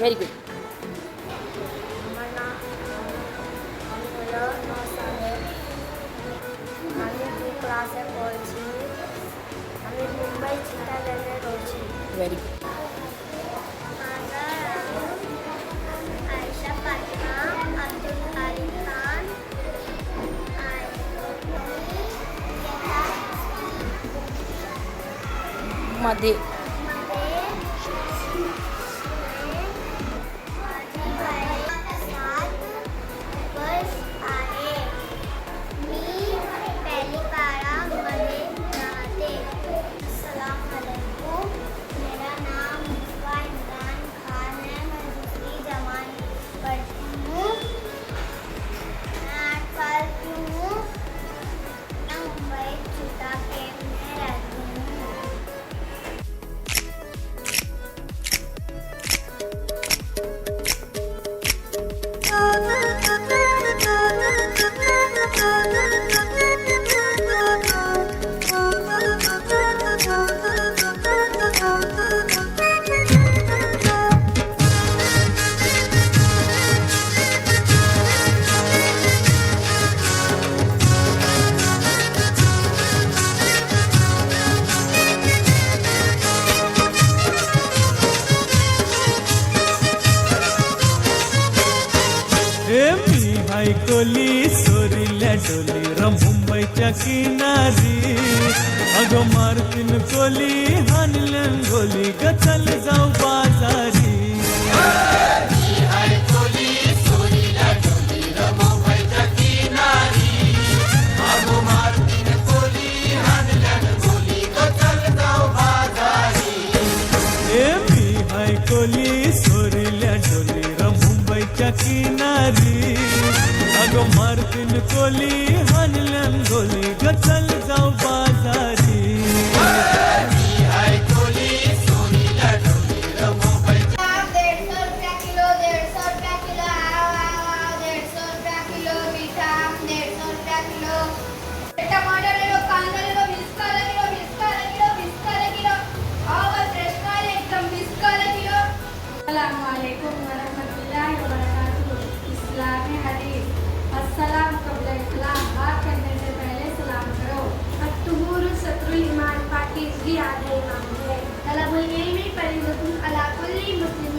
Very good. আমার নাম আমি হলো নসাদের। আমি 2 ক্লাসে পড়ছি। আমি মুম্বাই চিটাগাংয়ে রয়েছি। Very good. আয়েশা ফাতিমা, আব্দুল হালিম খান, মাদে मेरा नाम मुस्वा इमरान खान है। मैं दूसरी जमात पढ़ती हूँ। मैं 8 साल की हूँ। मैं मुंबई चिटा कैंप में रहती हूँ। मी हाय कोली सोरील्या डोली मुंबईच्या किनारी अगं मारतीन कोली हानल्यान गोली ग चल जाऊ बाजारी मी हाय कोली सोरील्या डोली मुंबईच्या किनारी अगं मारतीन कोली हानल्यान गोली ग चल जाऊ बाजारी टमाटर ले लो, कांदा ले लो, 20 का किलो, 20 का किलो, 20 का किलो। और फ्रेश का एकदम 20 का किलो। अस्सलामु अलैकुम व रहमतुल्लाहि व बरकातुहू। इस्लामी हदीस, अस्सलाम क़ब्ल इस्लाम, बात करने से पहले सलाम करो। अत्तुहूरु सत्रुल ईमान, पाकीज़गी आधा ईमान है। तलबुल इल्मी फरीज़तुन अला कुल्ली मुस्लिम